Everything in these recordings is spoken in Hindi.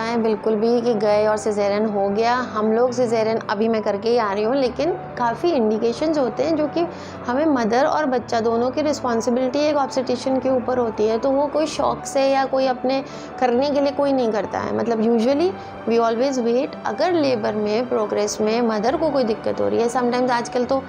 है बिल्कुल भी कि गए और सिजेरियन हो गया। हम लोग सिजेरियन अभी मैं करके ही आ रही हूँ, लेकिन काफ़ी इंडिकेशंस होते हैं जो कि हमें मदर और बच्चा दोनों की रिस्पॉन्सिबिलिटी एक ऑब्स्टेट्रिशियन के ऊपर होती है। तो वो कोई शौक से या कोई अपने करने के लिए कोई नहीं करता है। मतलब यूजुअली वी ऑलवेज़ वेट। अगर लेबर में प्रोग्रेस में मदर को कोई दिक्कत हो रही है, समटाइम्स आजकल तो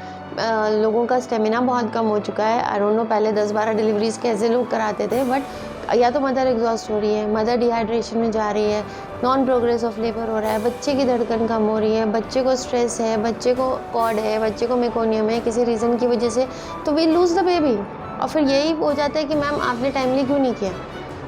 लोगों का स्टेमिना बहुत कम हो चुका है। आई डोंट नो पहले 10-12 डिलीवरीज कैसे लोग कराते थे, बट या तो मदर एग्जॉस्ट हो रही है, मदर डिहाइड्रेशन में जा रही है, नॉन प्रोग्रेस ऑफ लेबर हो रहा है, बच्चे की धड़कन कम हो रही है, बच्चे को स्ट्रेस है, बच्चे को कॉर्ड है, बच्चे को मेकोनियम है किसी रीज़न की वजह से, तो वी लूज़ द बेबी। और फिर यही हो जाता है कि मैम आपने टाइमली क्यों नहीं किया।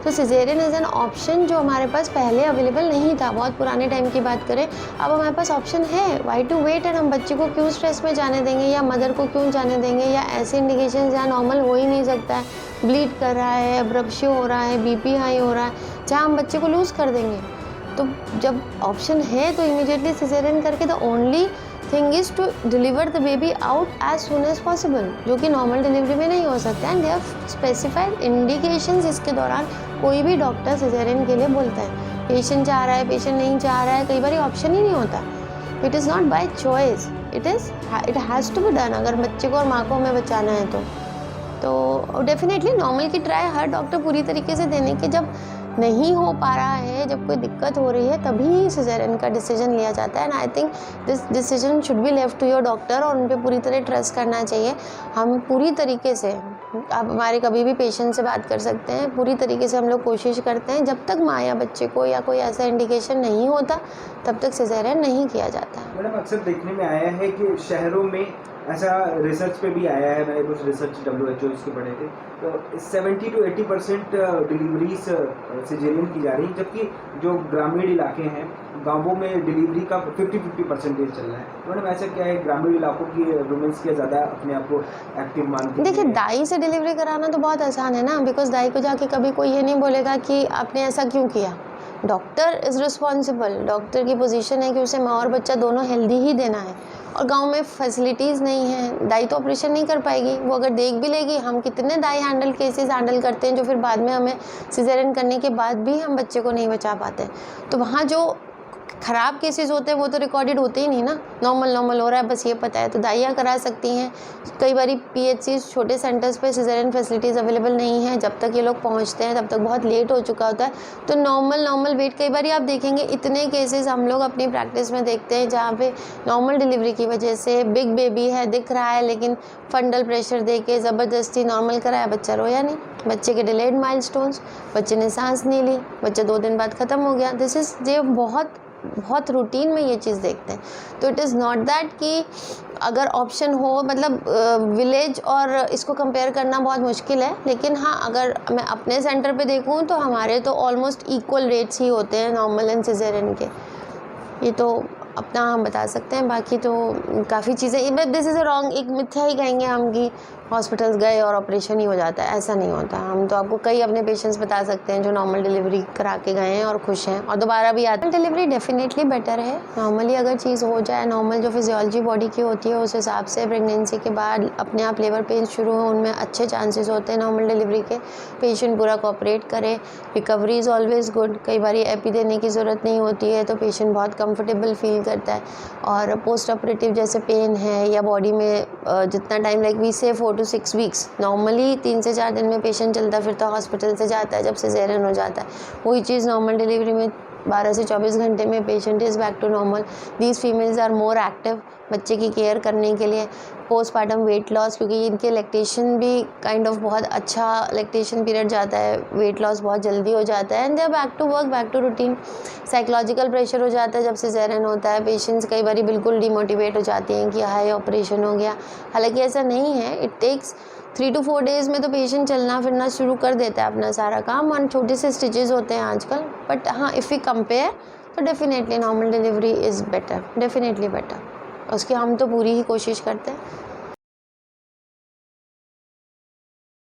तो सिजेरियन इज़ एन ऑप्शन जो हमारे पास पहले अवेलेबल नहीं था। बहुत पुराने टाइम की बात करें, अब हमारे पास ऑप्शन है। Why to wait. एंड हम बच्चे को क्यों स्ट्रेस में जाने देंगे, या मदर को क्यों जाने देंगे, या ऐसे इंडिकेशन जहाँ नॉर्मल हो ही नहीं सकता है, ब्लीड कर रहा है, अब्रप्शन हो रहा है, बीपी हाई हो रहा है, जहाँ हम बच्चे को लूज़ कर देंगे। तो जब ऑप्शन है तो इमीडिएटली सिजेरियन करके the only thing is to deliver the baby out as soon as possible, जो कि नॉर्मल डिलीवरी में नहीं हो सकता है। And they have specified indications. इसके दौरान कोई भी डॉक्टर सिजेरियन के लिए बोलता है। पेशेंट चाह रहा है, पेशेंट नहीं चाह रहा है, कई बार ऑप्शन ही नहीं होता। It is not by choice, it has to be done. अगर बच्चे को और माँ को हमें बचाना है तो डेफिनेटली नॉर्मल की ट्राई हर डॉक्टर पूरी तरीके से देने की। जब नहीं हो पा रहा है, जब कोई दिक्कत हो रही है, तभी सिजेरियन का डिसीजन लिया जाता है। And I think this decision should be left to your doctor, और उन पर पूरी तरह ट्रस्ट करना चाहिए। हम पूरी तरीके से, आप हमारे कभी भी पेशेंट से बात कर सकते हैं, पूरी तरीके से हम लोग कोशिश करते हैं, जब तक माँ या बच्चे को या कोई ऐसा इंडिकेशन नहीं होता तब तक सिजेरियन नहीं किया जाता है। मैडम अक्सर देखने में आया है कि शहरों में ऐसा रिसर्च पे भी आया है, मैंने कुछ रिसर्च WHO इसके पढ़े थे, तो 70 to 80% डिलीवरीज सिजेरियन की जा रही है, जबकि जो ग्रामीण इलाके हैं, गांवों में डिलीवरी का 50-50 परसेंटेज चल रहा है। तो मैडम ऐसा क्या है, ग्रामीण इलाकों की वुमेन्स के ज़्यादा अपने आप को एक्टिव मानती है? देखिए, दाई से डिलीवरी कराना तो बहुत आसान है ना, बिकॉज दाई को जाके कभी कोई ये नहीं बोलेगा कि आपने ऐसा क्यों किया। Doctor is responsible. डॉक्टर की पोजीशन है कि उसे माँ और बच्चा दोनों हेल्दी ही देना है, और गांव में फैसिलिटीज़ नहीं है। दाई तो ऑपरेशन नहीं कर पाएगी, वो अगर देख भी लेगी। हम कितने दाई केसेस हैंडल करते हैं जो फिर बाद में हमें सिजेरियन करने के बाद भी हम बच्चे को नहीं बचा पाते। तो वहाँ जो ख़राब केसेस होते हैं वो तो रिकॉर्डेड होते ही नहीं ना। नॉर्मल हो रहा है बस ये पता है, तो दाइयाँ करा सकती हैं। कई बारी PHCs छोटे सेंटर्स पे सिजेरियन फैसिलिटीज़ अवेलेबल नहीं है। जब तक ये लोग पहुंचते हैं तब तक बहुत लेट हो चुका होता है। तो नॉर्मल वेट, कई बारी आप देखेंगे इतने केसेस हम लोग अपनी प्रैक्टिस में देखते हैं जहाँ पे नॉर्मल डिलीवरी की वजह से बिग बेबी है, दिख रहा है, लेकिन फंडल प्रेशर दे के ज़बरदस्ती नॉर्मल कराया, बच्चा रोया नहीं, बच्चे के डिलेड माइलस्टोन्स, बच्चे ने सांस नहीं ली, बच्चा 2 दिन बाद ख़त्म हो गया। दिस इज़ ये बहुत रूटीन में ये चीज़ देखते हैं। तो इट इज़ नॉट दैट कि अगर ऑप्शन हो, मतलब विलेज और इसको कंपेयर करना बहुत मुश्किल है, लेकिन हाँ, अगर मैं अपने सेंटर पे देखूँ तो हमारे तो ऑलमोस्ट इक्वल रेट्स ही होते हैं नॉर्मल एंड सिजेरियन के। ये तो अपना हम बता सकते हैं, बाकी तो काफ़ी चीज़ें, but this is a wrong, एक मिथ्या ही कहेंगे हम कि हॉस्पिटल्स गए और ऑपरेशन ही हो जाता है। ऐसा नहीं होता। हम तो आपको कई अपने पेशेंट्स बता सकते हैं जो नॉर्मल डिलीवरी करा के गए हैं और खुश हैं और दोबारा भी आते हैं। डिलीवरी डेफिनेटली बेटर है। नॉर्मली अगर चीज़ हो जाए, नॉर्मल जो फिजियोलॉजी बॉडी की होती है उस हिसाब से प्रेगनेंसी के बाद अपने आप लेबर पेन शुरू हो, उनमें अच्छे चांसेस होते हैं नॉर्मल डिलीवरी के। पेशेंट पूरा कोऑपरेट करे, रिकवरी इज़ ऑलवेज़ गुड। कई बार एपी देने की ज़रूरत नहीं होती है, तो पेशेंट बहुत कंफर्टेबल फील करता है। और पोस्ट ऑपरेटिव जैसे पेन है या बॉडी में जितना टाइम, लाइक वी से 4 to 6 वीक्स, नॉर्मली 3 से 4 दिन में पेशेंट चलता फिरता हॉस्पिटल से जाता है जब सिजेरियन हो जाता है। वही चीज़ नॉर्मल डिलीवरी में 12 से 24 घंटे में patient is back to normal. These females are more active बच्चे की केयर करने के लिए। पोस्टपार्टम वेट लॉस, क्योंकि इनके लैक्टेशन भी काइंड ऑफ बहुत अच्छा लैक्टेशन पीरियड जाता है, वेट लॉस बहुत जल्दी हो जाता है, and they are back to work, back to routine. Psychological pressure हो जाता है जब सिजेरियन होता है, पेशेंट्स कई बार बिल्कुल डिमोटिवेट हो जाती हैं कि हाय ऑपरेशन हो गया। हालांकि ऐसा नहीं है, इट टेक्स 3 to 4 डेज़ में तो पेशेंट चलना फिरना शुरू कर देता है अपना सारा काम, और छोटे से स्टिचेस होते हैं आजकल। बट हाँ, इफ़ वी कंपेयर तो definitely normal delivery is better, definitely better. उसकी हम तो पूरी ही कोशिश करते हैं।